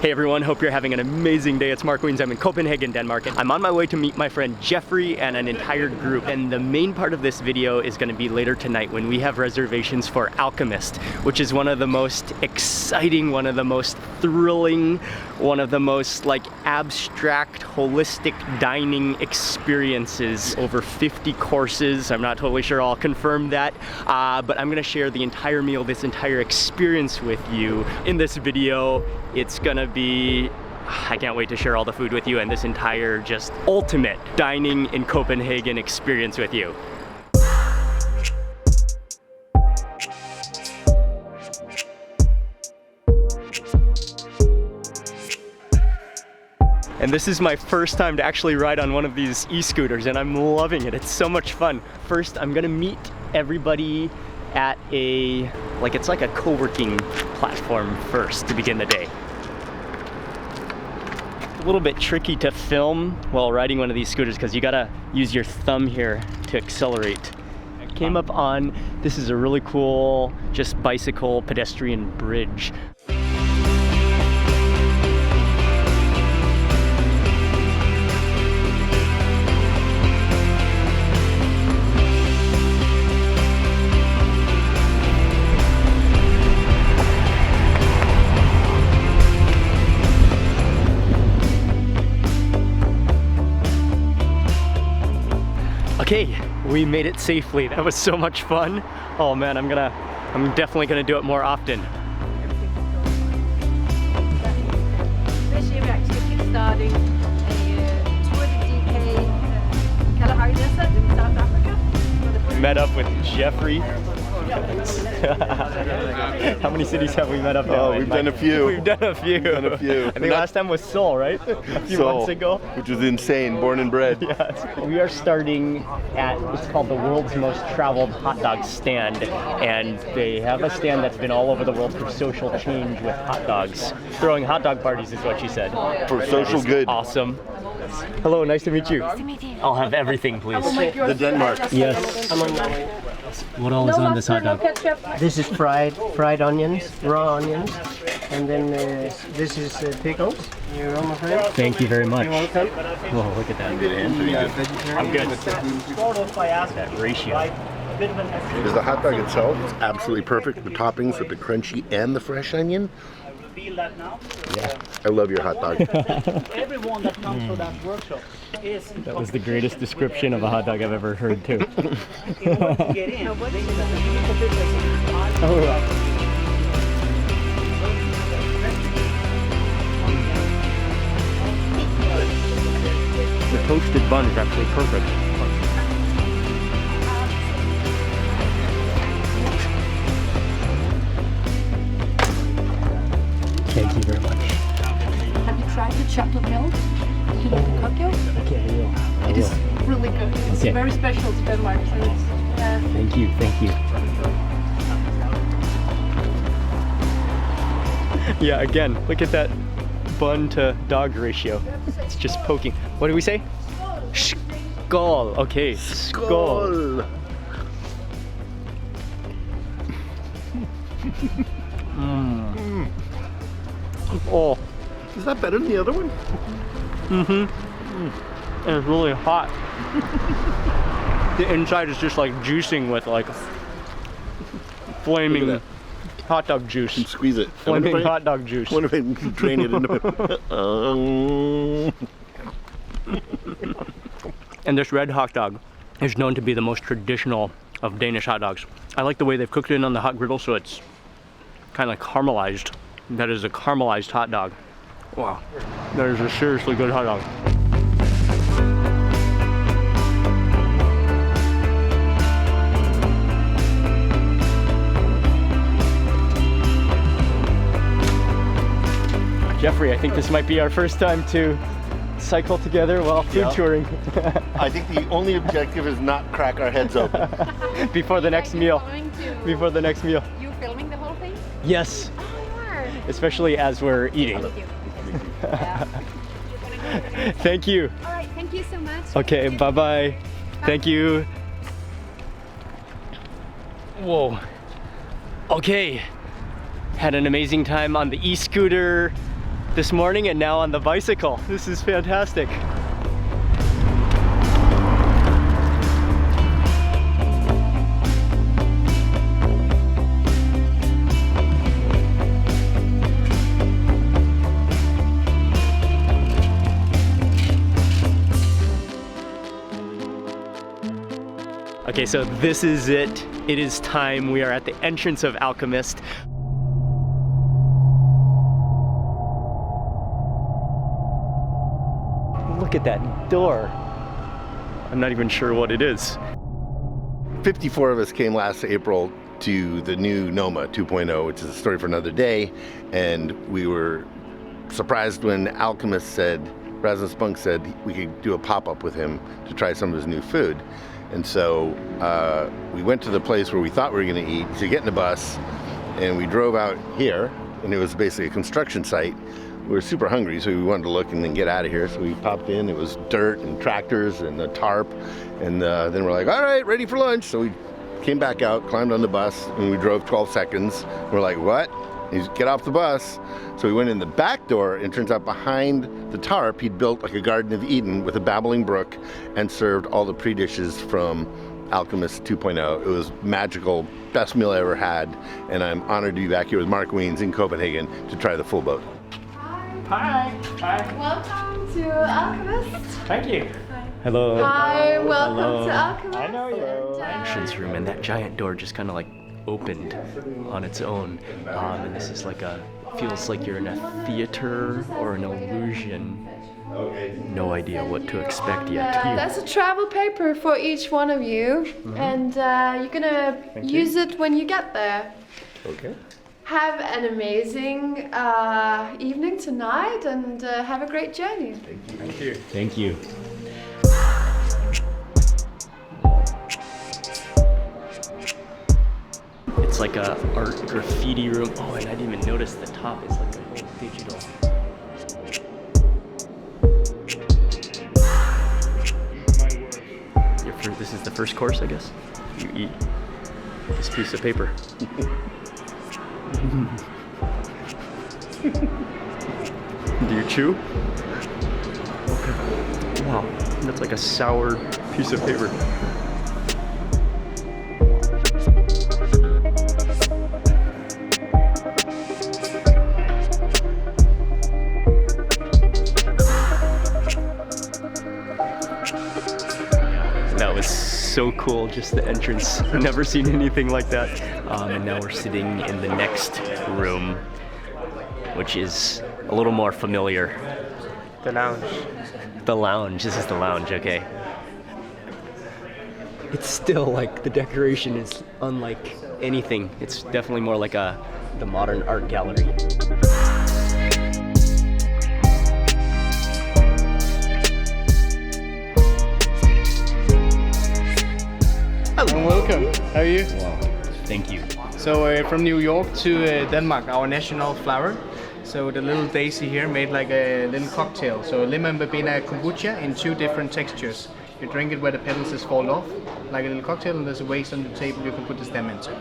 Hey everyone, hope you're having an amazing day. It's Mark Wiens. I'm in Copenhagen, Denmark, and I'm on my way to meet my friend Jeffrey and an entire group. And the main part of this video is going to be later tonight when we have reservations for Alchemist, which is one of the most exciting, one of the most thrilling, one of the most like abstract, holistic dining experiences. Over 50 courses. I'm not totally sure I'll confirm that, but I'm going to share the entire meal, this entire experience with you in this video. It's gonna be, I can't wait to share all the food with you and this entire just ultimate dining in Copenhagen experience with you. And this is my first time to actually ride on one of these e-scooters and I'm loving it. It's so much fun. First, I'm gonna meet everybody at it's like a co-working platform first to begin the day. A little bit tricky to film while riding one of these scooters because you gotta use your thumb here to accelerate. I came up on, this is a really cool just bicycle pedestrian bridge. Okay, we made it safely. That was so much fun. Oh man, I'm definitely gonna do it more often. This year we're actually kickstarting a Tour de DK Kalahari Desert in South Africa. Met up with Jeffrey. How many cities have we met up now? Oh, we've done a few. We've done a few. I think last time was Seoul, right? A few months ago. Which was insane, born and bred. Yes. We are starting at, it's called the world's most traveled hot dog stand. And they have a stand that's been all over the world for social change with hot dogs. Throwing hot dog parties is what she said. For social good. Awesome. Hello, nice to meet you. Nice to meet you. I'll have everything, please. The Denmark. Yes. What all is on this hot dog? This is fried onions, raw onions, and then this is pickles. You're on my friend. Thank you very much. You're welcome. Whoa, look at that. I'm good. That ratio. Is the hot dog itself is absolutely perfect. The toppings with the crunchy and the fresh onion. Yeah, I love your hot dog. Everyone that comes to that workshop is in That was the greatest description of a hot dog I've ever heard too. in order to get in. The toasted bun is actually perfect. Thank you very much. Have you tried the chocolate milk? Okay, I will. It is really good. It's Okay. very special to Denmark. So it's, Thank you, thank you. Yeah, again, look at that bun to dog ratio. It's just poking. What do we say? Skål. Okay, skål. Oh, Is that better than the other one? and it's really hot. The inside is just like juicing with like flaming Look hot dog juice. Squeeze it. Flaming hot dog juice. What if I drain it into And this red hot dog is known to be the most traditional of Danish hot dogs. I like the way they've cooked it in on the hot griddle, so it's kind of like caramelized. That is a caramelized hot dog. Wow, that is a seriously good hot dog. Jeffrey, I think this might be our first time to cycle together while food touring. I think the only objective is not crack our heads open. Before the next meal. Before the next meal. You filming the whole thing? Yes, Oh, you are. especially as we're eating. Thank you. All right, thank you so much. Okay, bye-bye. Thank you. Whoa. Okay. Had an amazing time on the e-scooter. this morning and now on the bicycle. This is fantastic. Okay, so this is it. It is time. We are at the entrance of Alchemist. Look at that door. I'm not even sure what it is. 54 of us came last April to the new NOMA 2.0, which is a story for another day. And we were surprised when Alchemist said, Rasmus Spunk said we could do a pop-up with him to try some of his new food. And so we went to the place where we thought we were going to eat. So we get in the bus and we drove out here, and it was basically a construction site. We were super hungry, so we wanted to look and then get out of here. So we popped in. It was dirt and tractors and a tarp. And then we're like, all right, ready for lunch. So we came back out, climbed on the bus, and we drove 12 seconds. We're like, what? He's get off the bus. So we went in the back door, and it turns out behind the tarp, he'd built like a Garden of Eden with a babbling brook and served all the pre-dishes from Alchemist 2.0. It was magical, best meal I ever had, and I'm honored to be back here with Mark Wiens in Copenhagen to try the full boat. Hi. Hi. Welcome to Alchemist. Thank you. Hello. Hi, welcome Hello. to Alchemist. I know you. Entrance room, and that giant door just kind of like opened on its own. And this is like feels like you're in a theater or an illusion. No idea what to expect yet. There's a travel paper for each one of you, and you're gonna use it when you get there. Okay. Have an amazing evening tonight, and have a great journey. Thank you. Thank you. It's like a art graffiti room. Oh, and I didn't even notice the top is like a whole digital. This is the first course, I guess. You eat this piece of paper. Do you chew? Okay. Wow, that's like a sour piece of paper. That was so cool, just the entrance. Never seen anything like that. And now we're sitting in the next room, which is a little more familiar. The lounge. The lounge, this is the lounge, okay. It's still like, the decoration is unlike anything. It's definitely more like the modern art gallery. And welcome. How are you? Wow, thank you. So from New York to Denmark, our national flower. So the little daisy here made like a little cocktail. So lemon verbena kombucha in 2 different textures. You drink it where the petals just fall off, like a little cocktail, and there's a waste on the table you can put the stem into.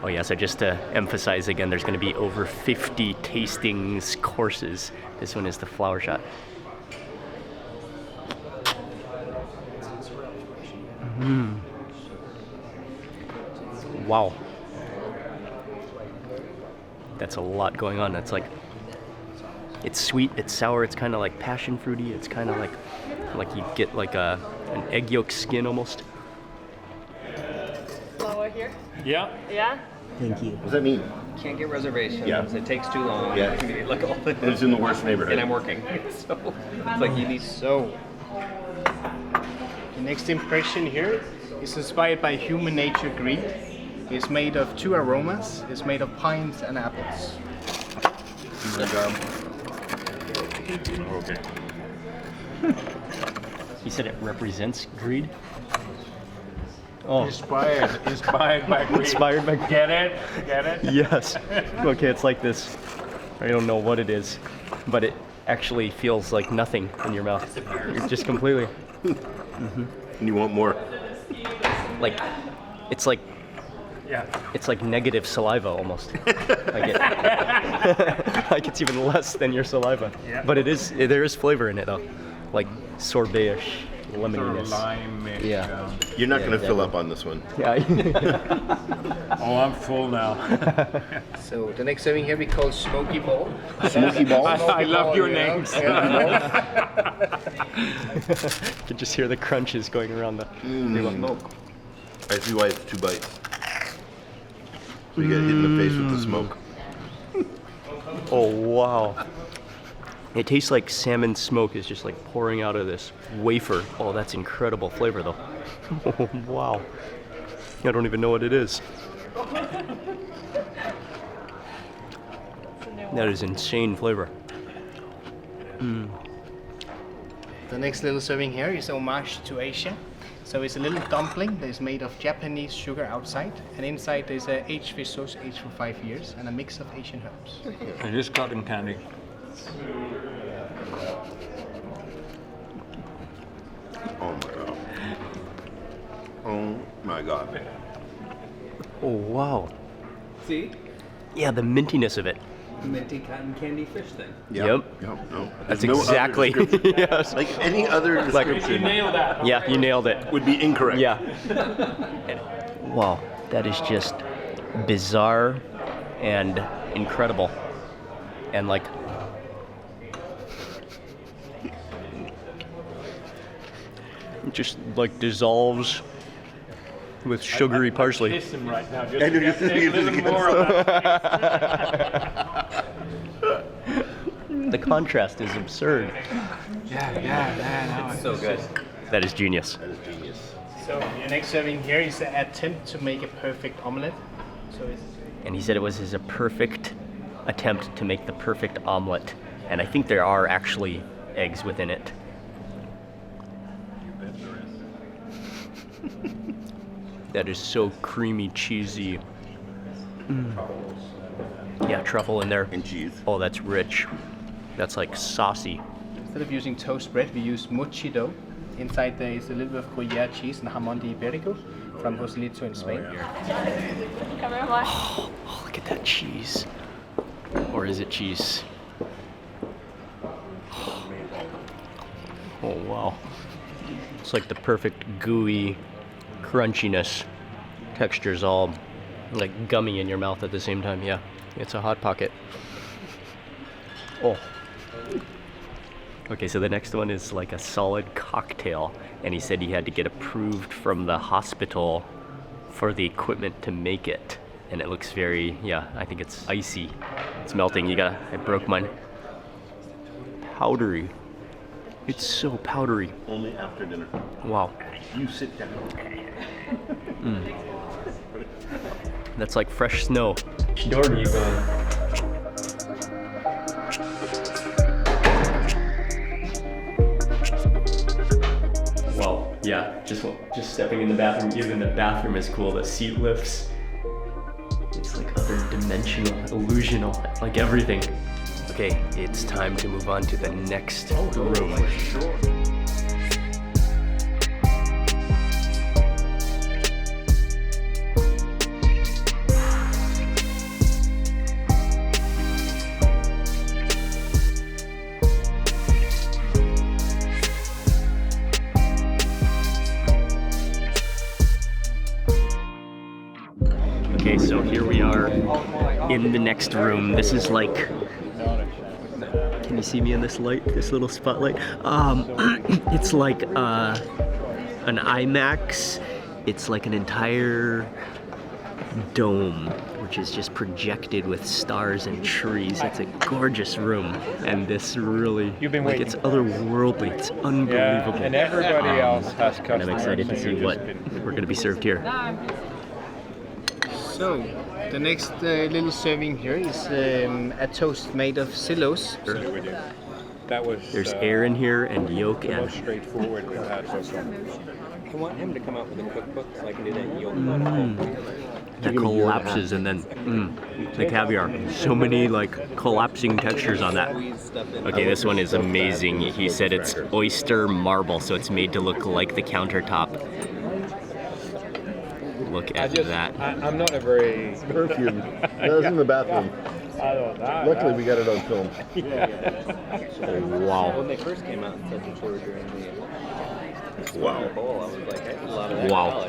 Oh yeah, so just to emphasize again, there's going to be over 50 tastings courses. This one is the flower shot. Wow. That's a lot going on. That's like, it's sweet, it's sour, it's kind of like passion fruity, it's kind of like you get like an egg yolk skin almost. Flower here. Yeah. Yeah. Thank you. What does that mean? Can't get reservations. Yeah. It takes too long. Yeah. Like all the, It's in the worst neighborhood. and I'm working. So it's like you need so. The next impression here is inspired by human nature greed. It's made of 2 aromas. It's made of pines and apples. Okay. You said it represents greed? Oh, Inspired by greed. inspired by Get it? Get it? Yes. Okay, it's like this. I don't know what it is, but it actually feels like nothing in your mouth. You're just completely And you want more? like, it's like Yeah. It's like negative saliva almost. Like, like it's even less than your saliva. Yeah. But there is flavor in it though. Like sorbet-ish, Sort of lemoniness. lime-ish. Yeah. You're not Yeah, going to fill exactly. up on this one. Yeah. Oh, I'm full now. So the next serving here we call smoky ball. Smoky ball? I love your names. You can just hear the crunches going around the smoke. I see why it's 2 bites. So you get hit in the face with the smoke. Oh wow. It tastes like salmon smoke is just like pouring out of this wafer. Oh, that's incredible flavor though. Oh, wow. I don't even know what it is. That is insane flavor. The next little serving here is homage to Asia. So it's a little dumpling that is made of Japanese sugar outside, and inside there's a aged fish sauce aged for 5 years and a mix of Asian herbs. It is cotton candy. Oh my god. Oh my god. Oh wow. See? Yeah, the mintiness of it. Minty cotton candy fish thing. Yep. No. That's There's no other exactly. description. Yes. Like any other description Nailed that. Yeah, you nailed it. would be incorrect. Yeah. Wow, that is just bizarre and incredible. And like it just like dissolves with sugary parsley. Kiss him right now. I know, Just just take a use it little again. more of that. The contrast is absurd. So good. That is genius. That is genius. So the next serving here is an attempt to make a perfect omelette. So it's And he said it was a perfect attempt to make the perfect omelet. And I think there are actually eggs within it. That is so creamy, cheesy. Yeah, truffle in there. And cheese. Oh, that's rich. That's like saucy. instead of using toast bread, we use mochi dough. Inside there is a little bit of Gruyere cheese and jamón de Ibérico from Joselito in Spain. Oh, look at that cheese. Or is it cheese? Oh, wow. It's like the perfect gooey crunchiness. Texture's all like gummy in your mouth at the same time. Yeah, it's a Hot Pocket. Oh. Okay, so the next one is like a solid cocktail, and he said he had to get approved from the hospital for the equipment to make it. And it looks very, yeah, I think it's icy. It's melting. I broke mine. Powdery. It's so powdery. Only after dinner. Wow. You sit down. That's like fresh snow. Door do you go in? Well, yeah, just stepping in the bathroom. Even the bathroom is cool. The seat lifts. It's like other dimensional, illusional, like everything. Okay, it's time to move on to the next room. Okay, so here we are in the next room. This is like, can you see me in this light, this little spotlight? It's like an IMAX. It's like an entire dome, which is just projected with stars and trees. It's a gorgeous room, and this really, You've been like, waiting. it's otherworldly. It's unbelievable. Yeah, and everybody else has customers. And I'm excited to so see you've what just been- we're gonna be served here. So, the next little serving here is a toast made of xylose. That was There's air in here and yolk the and most straightforward we've had so far. I want him to come out with a cookbook so I can do that yolk that collapses, and then the caviar. So many like collapsing textures on that. Okay, this one is amazing. He said it's oyster marble, so it's made to look like the countertop. Look at that. I'm not a very. Perfume. That was in the bathroom. Luckily, we got it on film. Wow. When they first came out in such a tour during the Wow. bowl, I was like, I had a lot of Wow.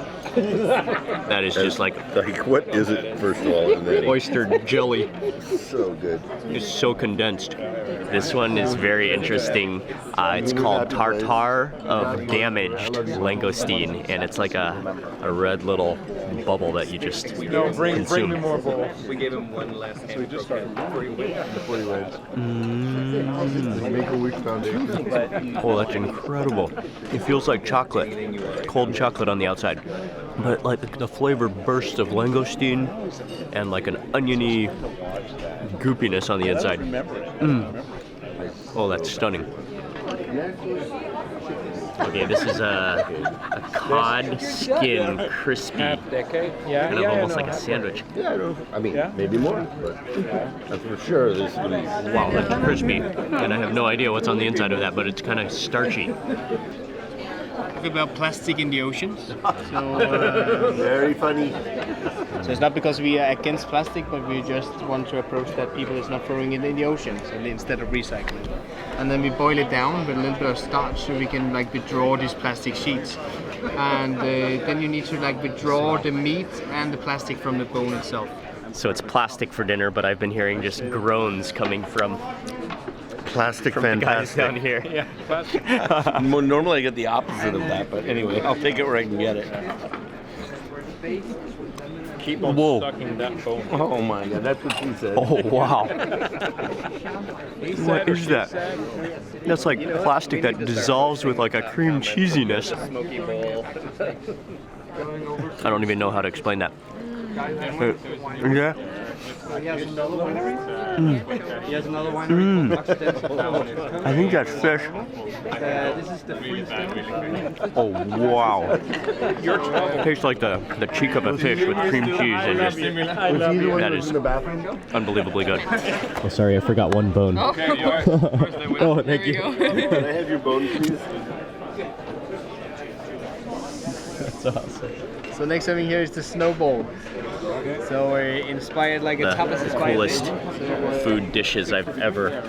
That is just like Like, what is it, first of all? And then oyster jelly. so good. It's so condensed. This one is very interesting. It's called Tartar of Damaged Langoustine, and it's like a red little bubble that you just consume. more bowl. We gave him one last hand before he went. Before he went. Make-A-Wish Foundation. Oh, that's incredible. It feels like chocolate, cold chocolate on the outside, but like the flavor bursts of langoustine and like an oniony goopiness on the inside. Oh, that's stunning. Okay, this is a cod skin crispy, Decade? Yeah. kind of almost like a sandwich. Yeah, I don't. I mean, maybe more, but that's for sure. This is Wow, that's crispy, and I have no idea what's on the inside of that, but it's kind of starchy. Talk about plastic in the oceans. So, very funny. so it's not because we are against plastic, but we just want to approach that people is not throwing it in the oceans instead of recycling. And then we boil it down with a little bit of starch so we can like withdraw these plastic sheets. And then you need to like withdraw the meat and the plastic from the bone itself. So it's plastic for dinner, but I've been hearing just groans coming from Plastic the guys down fantastic. here. Yeah. Normally I get the opposite of that, but anyway, I'll take it where I can get it. Keep on Whoa. sucking that bone. Oh my god, that's what she said. Oh, wow. What is that? That's like plastic that dissolves with like a cream cheesiness. Smoky bowl. I don't even know how to explain that. Yeah. He has another winery. He has another winery. I think that's fish. This is the freestyle. Oh, wow. It tastes like the cheek of a fish with cream cheese and just, that is unbelievably good. Oh, sorry, I forgot one bone. Oh, thank you. Can I have your bone, please? That's awesome. So next thing here is the snowball. So we're inspired like a tapas The inspired. coolest food dishes I've ever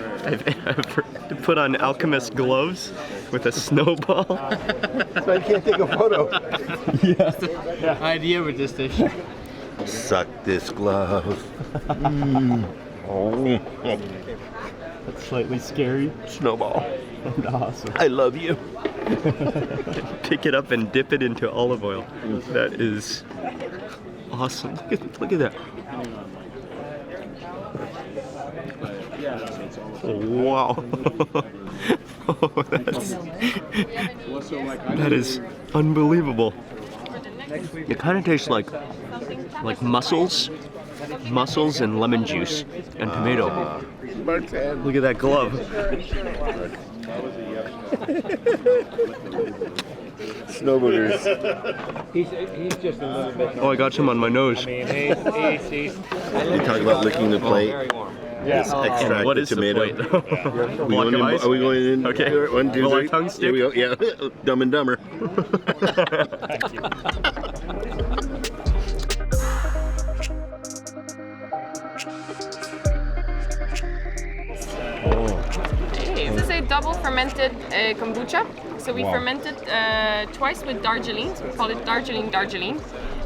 put on Alchemist gloves with a snowball. So I can't take a photo. Idea with this dish. Suck this glove. Oh. That's slightly scary. Snowball. And awesome. I love you. Pick it up and dip it into olive oil. That is awesome. Look at that. Wow. Oh, that is unbelievable. It kind of tastes like mussels and lemon juice and tomato. Look at that glove. Snowboarders. He's just a little bit. Oh, I got some on my nose. I mean, he's You talk about licking the plate. This extract What the is the tomato. plate? Are we Block going of in? ice? Are we going in? Okay. 1, 2, Will our 3. tongue Here we go. Yeah. Dumb and Dumber. This is a double fermented kombucha. So we fermented twice with Darjeeling. So we call it Darjeeling.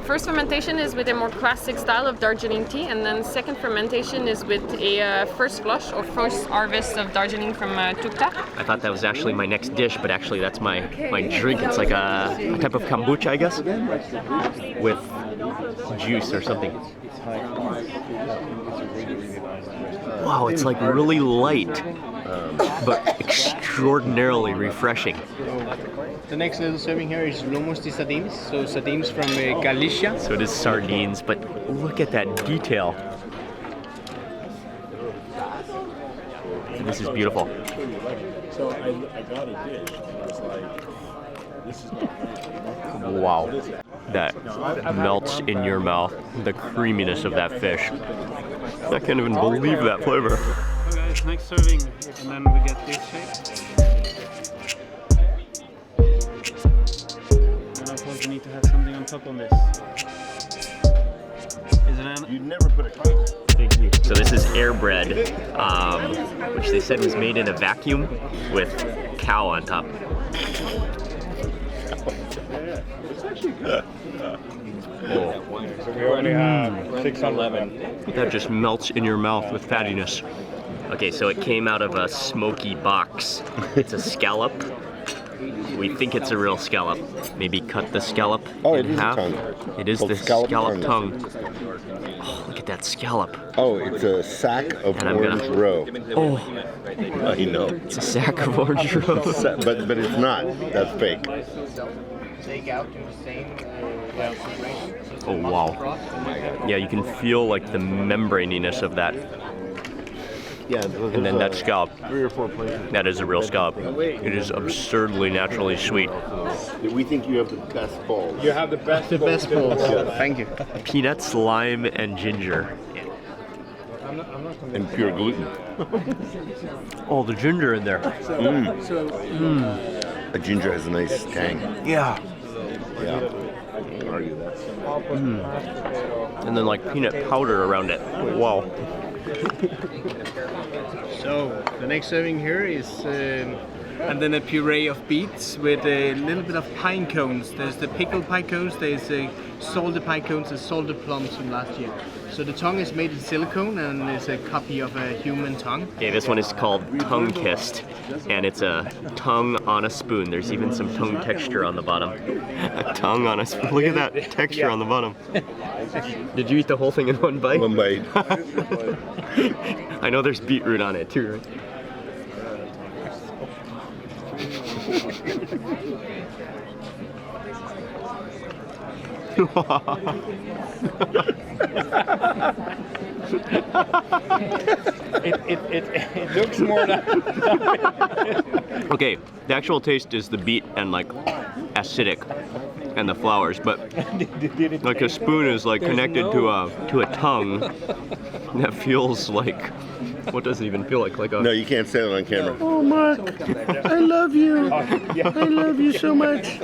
First fermentation is with a more classic style of Darjeeling tea, and then second fermentation is with a first flush or first harvest of Darjeeling from Tukta. I thought that was actually my next dish, but actually that's my drink. It's like a type of kombucha, I guess, with juice or something. Wow, it's like really light, but extraordinarily refreshing. The next little serving here is lomos de sardines. So sardines from Galicia. So it is sardines, but look at that detail. This is beautiful. So I got a dish. I was like, this is not. Wow. That melts in your mouth, the creaminess of that fish. I can't even believe that flavor. Okay, next serving, and then we get this shape. And of course we need to have something on top of this. Is it an? You never put a cover. Thank you. So this is air bread, which they said was made in a vacuum with cow on top. It's actually good. Oh, So we only have 611. that just melts in your mouth with fattiness. Okay, so it came out of a smoky box. It's a scallop. We think it's a real scallop. Maybe cut the scallop Oh, in it is half. a tongue. It is Called the scallop scallop tongue. tongue. Oh, look at that scallop. Oh, it's a sack of And I'm orange gonna- roe. Oh, I know. it's a sack of orange roe. But it's not. That's fake. Take out in the same Oh wow. Yeah, you can feel like the membraniness of that. Yeah. And then that scallop. 3 or 4 places. That is a real scallop. It is absurdly naturally sweet. We think you have the best balls. You have the best. the best balls. Thank you. Peanuts, lime, and ginger. And pure gluten. Oh, the ginger in there. A ginger has a nice tang. Yeah. Yeah. I can argue that. And then like peanut powder around it. Wow. So the next serving here is and then a puree of beets with a little bit of pine cones. There's the pickled pine cones, there's salted pine cones, and salted plums from last year. So the tongue is made in silicone and it's a copy of a human tongue. Okay, this one is called Tongue Kissed, and it's a tongue on a spoon. There's even some tongue texture on the bottom. A tongue on a spoon. Look at that texture on the bottom. Did you eat the whole thing in one bite? One bite. I know there's beetroot on it too, right? It looks more than. Okay, the actual taste is the beet and like acidic and the flowers, but like a spoon is like connected to a tongue that feels like, what does it even feel like? Like a No, you can't say it on camera. Oh, Mark, I love you. I love you so much.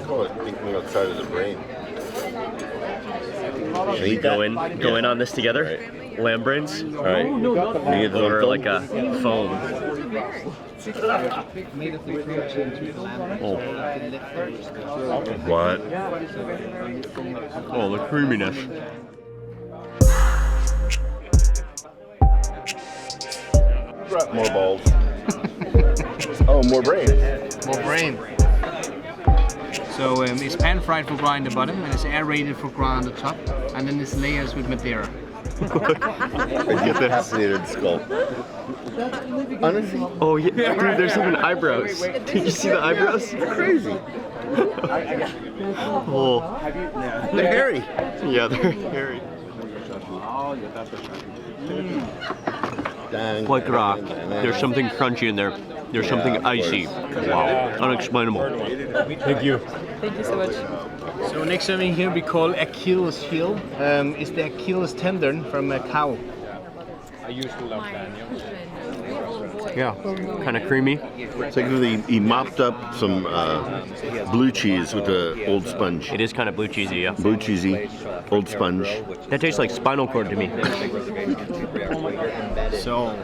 Oh, it's thinking outside of the brain. Should we go in on this together? Lamb brains? All right. You get Or one like a foam? Oh. What? Oh, the creaminess. More balls. Oh, more brains. More brain. So it's pan fried foie gras in the bottom and it's aerated foie gras on the top, and then it's layers with Madeira. Get the fascinated skull. Honestly, Oh yeah, dude, there's even eyebrows. Did you see the eyebrows? crazy. Oh, They're hairy. yeah, they're hairy. Foie gras. There's something crunchy in there. There's something icy. Wow, unexplainable. Thank you. Thank you so much. So next serving here we call Achilles heel. It's the Achilles tendon from a cow. I used to love Daniel. Yeah, kind of creamy. It's like he mopped up some blue cheese with the old sponge. It is kind of blue cheesy, yeah. Blue cheesy, old sponge. That tastes like spinal cord to me. So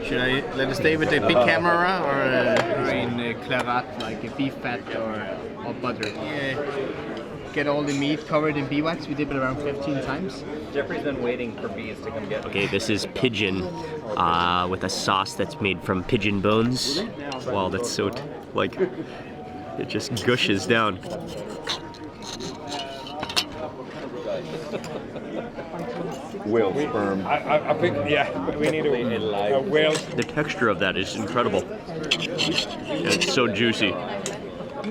should I let it stay with the big camera or in claret like a beef fat or butter? Yeah. Get all the meat covered in bee wax. We dip it around 15 times. Jeffrey's been waiting for bees to come get. Okay, this is pigeon with a sauce that's made from pigeon bones. Wow, that's so like it just gushes down. Whale sperm. I think, yeah, we need a whale. The texture of that is incredible. And it's so juicy.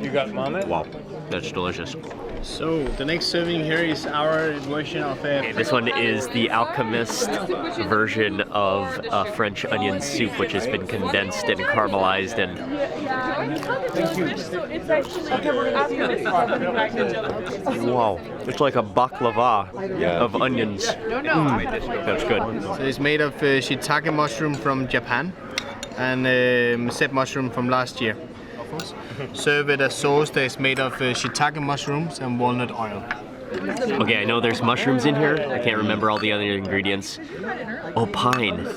You got mama? Wow, that's delicious. So the next serving here is our version of a. This one is the Alchemist version of a French onion soup, which has been condensed and caramelized and wow, it's like a baklava of onions. That's good. So it's made of shiitake mushroom from Japan and sep mushroom from last year. truffles. Serve with a sauce that is made of shiitake mushrooms and walnut oil. Okay, I know there's mushrooms in here. I can't remember all the other ingredients. Oh, pine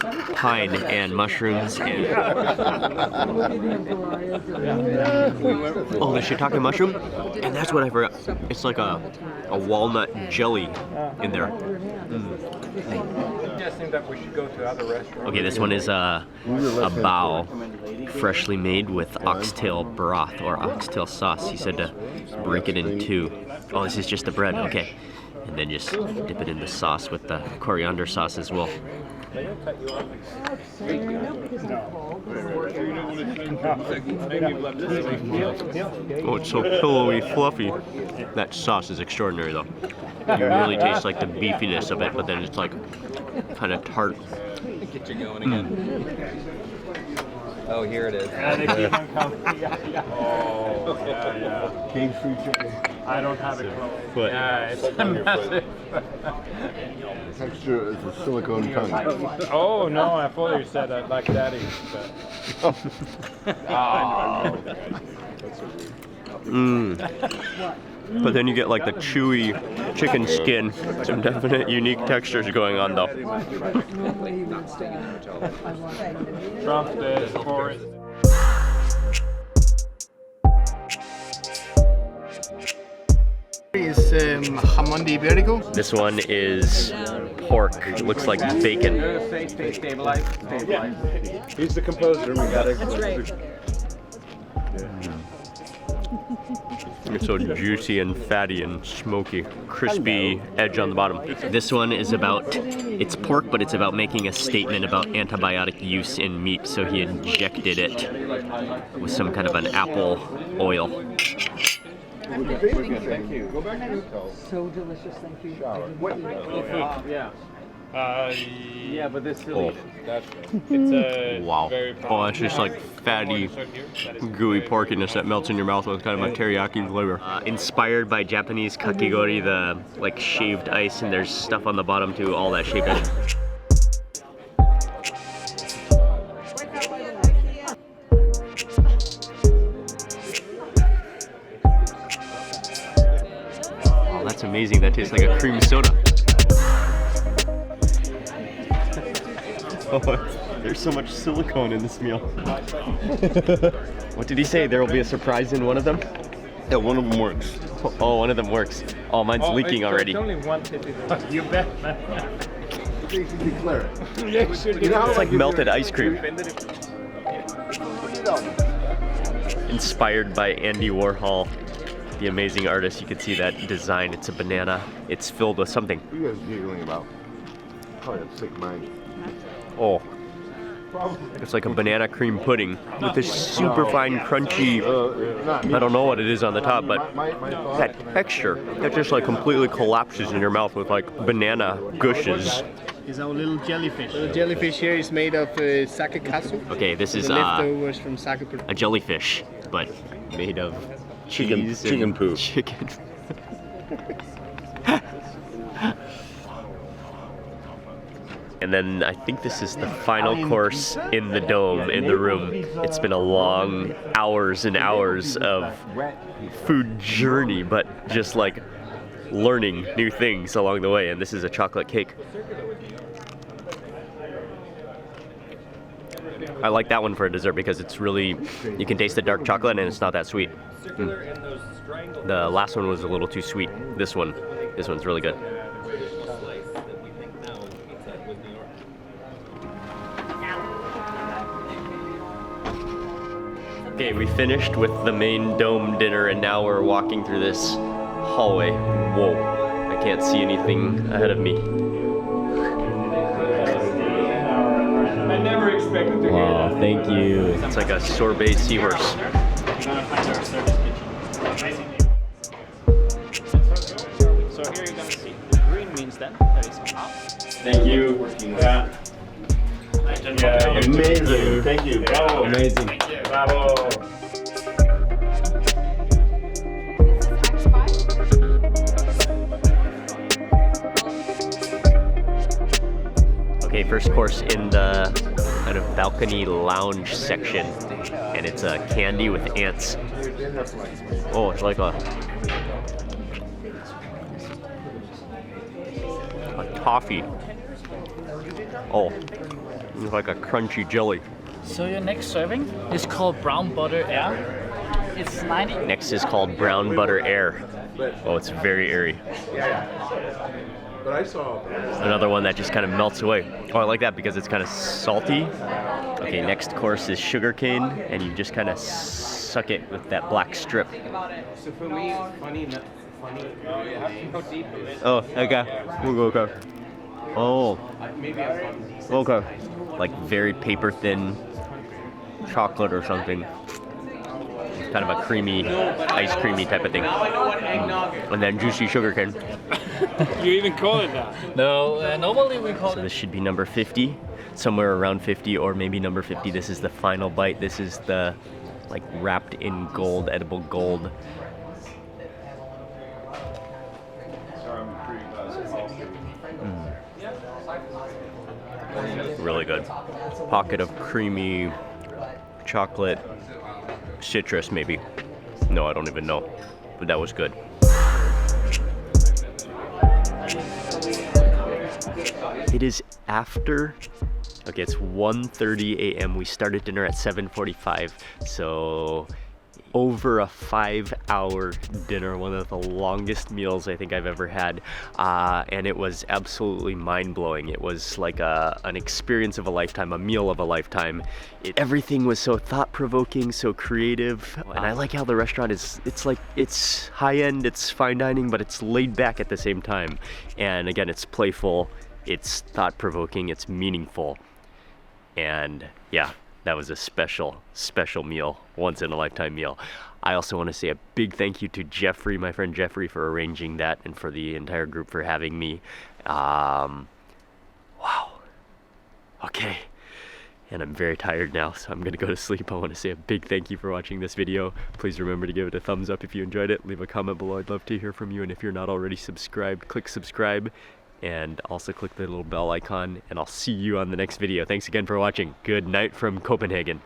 and mushrooms and... Oh, the shiitake mushroom? And that's what I forgot. It's like a walnut jelly in there. That we should go to other restaurants. Okay, this one is a bao, freshly made with oxtail broth or oxtail sauce. He said to break it in two. Oh, this is just the bread, okay. And then just dip it in the sauce with the coriander sauce as well. Oh, it's so pillowy, fluffy. That sauce is extraordinary though. You really taste like the beefiness of it, but then it's like kind of tart. Get you going again. Oh, here it is. Oh, yeah. King Fruit Chicken. I don't have it. But Yeah, it's massive. Texture is a silicone tongue. Oh no, I thought you said that like daddy. But then you get like the chewy chicken skin. Some definite unique textures going on though. Trump the forest. Is jamón de ibérico. This one is pork. It looks like bacon. Stabilize. He's the composer. We gotta. It's so juicy and fatty and smoky, crispy edge on the bottom. This one is about, it's pork, but it's about making a statement about antibiotic use in meat. So he injected it with some kind of an apple oil. So delicious, thank you. Yeah, but this really. Oh. It's a Wow. very Oh, it's just like fatty, gooey porkiness that melts in your mouth with kind of a teriyaki flavor. Inspired by Japanese kakigori, the like shaved ice, and there's stuff on the bottom too, all that shaved ice. Oh, that's amazing. That tastes like a cream soda. Oh, there's so much silicone in this meal. What did he say? There will be a surprise in one of them? Yeah, one of them works. Oh, one of them works. Oh, mine's leaking already. It's only one tip. You bet, man. You should declare it. It's like melted ice cream. Inspired by Andy Warhol, the amazing artist. You can see that design. It's a banana. It's filled with something. What are you guys giggling about? Probably a sick mind. Oh, it's like a banana cream pudding with this super fine, crunchy, I don't know what it is on the top, but that texture that just like completely collapses in your mouth with like banana gushes. Is our little jellyfish. The jellyfish here is made of sake kasu. Okay, this is the leftovers from sake. a jellyfish, but made of cheese Chicken and poo. Chicken. And then I think this is the final course in the dome, in the room. It's been a long hours and hours of food journey, but just like learning new things along the way. And this is a chocolate cake. I like that one for a dessert because it's really, you can taste the dark chocolate and it's not that sweet. The last one was a little too sweet. This one's really good. Okay, we finished with the main dome dinner and now we're walking through this hallway. Whoa, I can't see anything ahead of me. I never expected to hear Wow, that. thank you. It's like a sorbet seahorse. So here you're gonna see the green means then that is up. Thank you. Yeah. Amazing. Thank you. Bravo. Amazing. Bravo. Okay, first course in the kind of balcony lounge section, and it's a candy with ants. Oh, it's like a toffee. Oh, it's like a crunchy jelly. So your next serving is called brown butter air. It's 90. Next is called brown butter air. Oh, it's very airy. But I saw Another one that just kind of melts away. Oh, I like that because it's kind of salty. Okay, next course is sugarcane, and you just kind of suck it with that black strip. So for me, funny. Oh, okay. Okay. Oh, okay. Like very paper thin chocolate or something. It's kind of a creamy, ice creamy type of thing. And then juicy sugarcane. You even call it that? No, normally we call So it. this should be number 50, somewhere around 50 or maybe number 50. This is the final bite. This is the like wrapped in gold, edible gold. Really good. Pocket of creamy chocolate, citrus maybe. No, I don't even know, but that was good. It is after, okay, it's 1:30 a.m. We started dinner at 7:45, so over a 5-hour dinner, one of the longest meals I think I've ever had, and it was absolutely mind-blowing. It was like an experience of a lifetime, a meal of a lifetime. Everything was so thought-provoking, so creative, and I like how the restaurant is, it's high-end, it's fine dining, but it's laid back at the same time. And again, it's playful, it's thought-provoking, it's meaningful, and yeah. That was a special meal, once in a lifetime meal. I also want to say a big thank you to Jeffrey, my friend Jeffrey, for arranging that, and for the entire group for having me. Wow. Okay. And I'm very tired now, so I'm gonna go to sleep. I want to say a big thank you for watching this video. Please remember to give it a thumbs up if you enjoyed it. Leave a comment below. I'd love to hear from you. And if you're not already subscribed, click subscribe. And also click the little bell icon, and I'll see you on the next video. Thanks again for watching. Good night from Copenhagen.